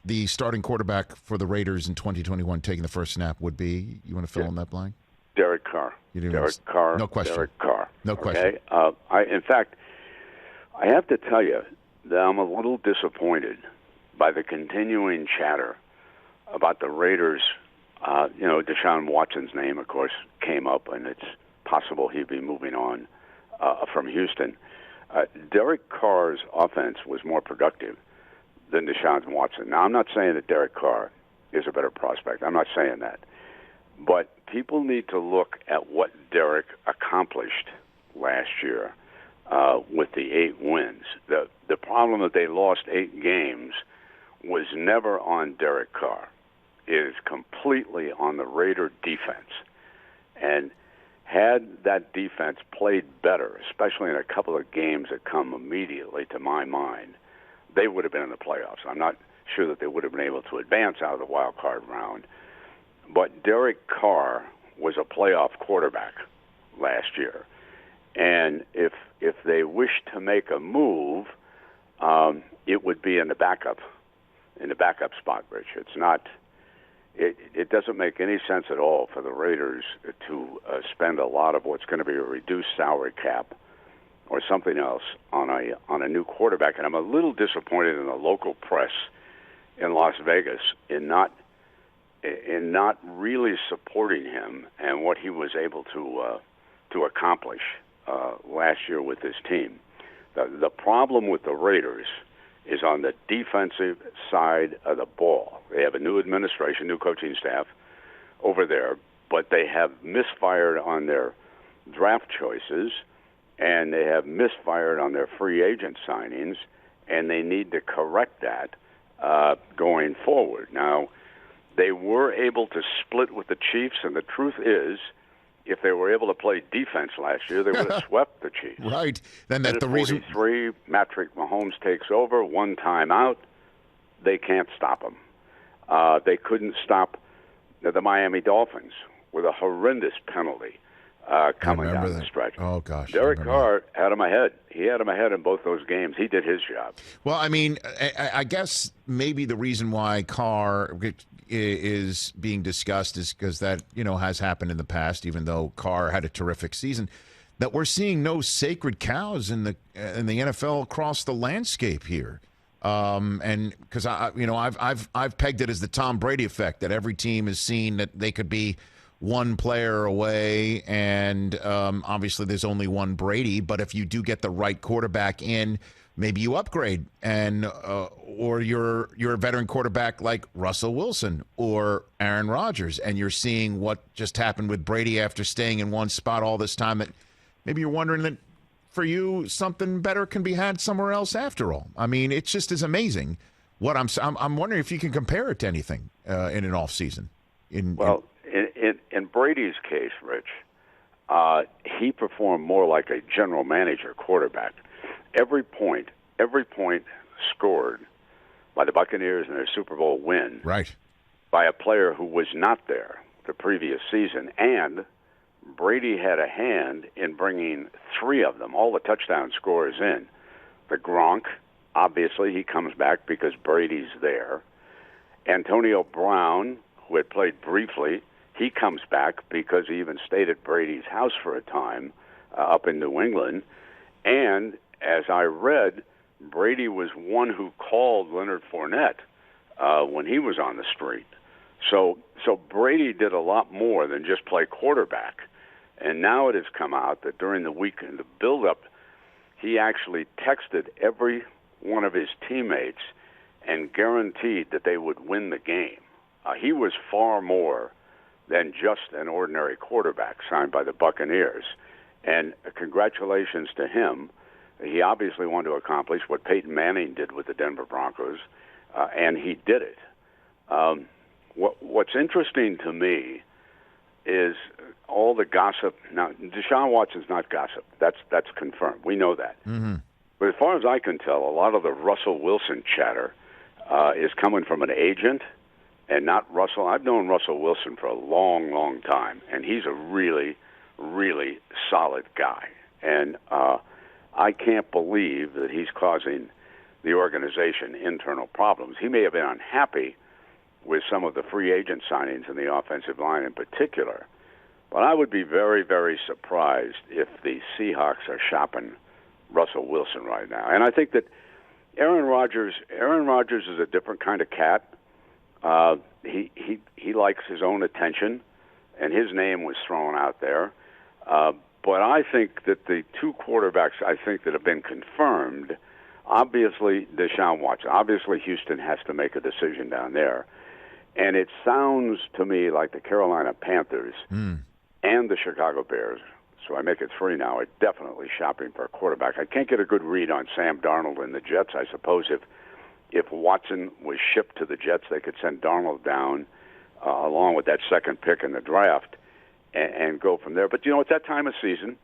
the starting quarterback for the Raiders in 2021 taking the first snap would be? You want to fill in that blank? Derek Carr. Derek Carr. No question. Derek Carr. No question. Okay. In fact, I have to tell you that I'm a little disappointed by the continuing chatter about the Raiders. Deshaun Watson's name, of course, came up, and it's possible he'd be moving on from Houston. Derek Carr's offense was more productive than Deshaun Watson. Now, I'm not saying that Derek Carr is a better prospect. I'm not saying that. But people need to look at what Derek accomplished last year with the 8 wins. The problem that they lost 8 games was never on Derek Carr. It is completely on the Raider defense. And had that defense played better, especially in a couple of games that come immediately to my mind, they would have been in the playoffs. I'm not sure that they would have been able to advance out of the wild card round. But Derek Carr was a playoff quarterback last year. And if they wish to make a move, it would be in the backup spot, Rich. It's not. It doesn't make any sense at all for the Raiders to spend a lot of what's going to be a reduced salary cap or something else on a new quarterback. And I'm a little disappointed in the local press in Las Vegas in not really supporting him and what he was able to accomplish last year with his team. The problem with the Raiders is on the defensive side of the ball. They have a new administration, new coaching staff over there, but they have misfired on their draft choices, and they have misfired on their free agent signings, and they need to correct that going forward. Now, they were able to split with the Chiefs, and the truth is, if they were able to play defense last year, they would have swept the Chiefs. Right. Then that's the reason. 43, Patrick Mahomes takes over, 1 timeout. They can't stop him. They couldn't stop the Miami Dolphins with a horrendous penty coming down the stretch. Oh, gosh. Derek Carr had him ahead. He had him ahead in both those games. He did his job. Well, I mean, I guess maybe the reason why Carr is being discussed is because that, has happened in the past, even though Carr had a terrific season, that we're seeing no sacred cows in the NFL across the landscape here. And because I've pegged it as the Tom Brady effect, that every team has seen that they could be one player away, and obviously there's only one Brady, but if you do get the right quarterback in, maybe you upgrade, and or you're a veteran quarterback like Russell Wilson or Aaron Rodgers, and you're seeing what just happened with Brady after staying in one spot all this time, that maybe you're wondering that for you something better can be had somewhere else after all. I mean, it just is amazing. What I'm wondering if you can compare it to anything in an off season. In Brady's case, Rich, he performed more like a general manager quarterback. Every point scored by the Buccaneers in their Super Bowl win, right, by a player who was not there the previous season, and Brady had a hand in bringing 3 of them, all the touchdown scores in. The Gronk, obviously, he comes back because Brady's there. Antonio Brown, who had played briefly, he comes back because he even stayed at Brady's house for a time up in New England. And as I read, Brady was one who called Leonard Fournette when he was on the street. So Brady did a lot more than just play quarterback. And now it has come out that during the week in the build-up, he actually texted every one of his teammates and guaranteed that they would win the game. He was far more than just an ordinary quarterback signed by the Buccaneers. And congratulations to him. He obviously wanted to accomplish what Peyton Manning did with the Denver Broncos, and he did it. What's interesting to me is all the gossip. Now, Deshaun Watson's not gossip. That's confirmed. We know that. Mm-hmm. But as far as I can tell, a lot of the Russell Wilson chatter is coming from an agent and not Russell. I've known Russell Wilson for a long, long time, and he's a really, really solid guy. And I can't believe that he's causing the organization internal problems. He may have been unhappy with some of the free agent signings in the offensive line in particular, but I would be very, very surprised if the Seahawks are shopping Russell Wilson right now. And I think that Aaron Rodgers is a different kind of cat. He likes his own attention, and his name was thrown out there. But I think that the two quarterbacks that have been confirmed, obviously Deshaun Watson. Obviously Houston has to make a decision down there. And it sounds to me like the Carolina Panthers and the Chicago Bears, so I make it 3 now, are definitely shopping for a quarterback. I can't get a good read on Sam Darnold and the Jets. I suppose if Watson was shipped to the Jets, they could send Darnold down along with that second pick in the draft and go from there. But, it's that time of season.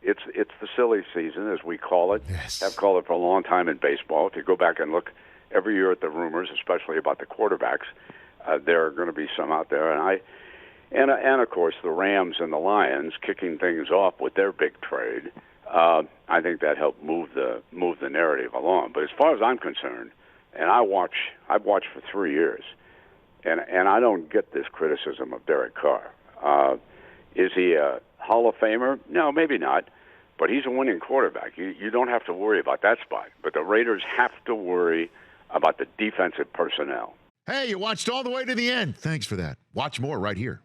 It's the silly season, as we call it. Yes. I've called it for a long time in baseball. If you go back and look every year at the rumors, especially about the quarterbacks, there are going to be some out there. And of course, the Rams and the Lions kicking things off with their big trade. I think that helped move the narrative along. But as far as I'm concerned, and I've watched for 3 years, and I don't get this criticism of Derek Carr. Is he a Hall of Famer? No, maybe not. But he's a winning quarterback. You don't have to worry about that spot. But the Raiders have to worry about the defensive personnel. Hey, you watched all the way to the end. Thanks for that. Watch more right here.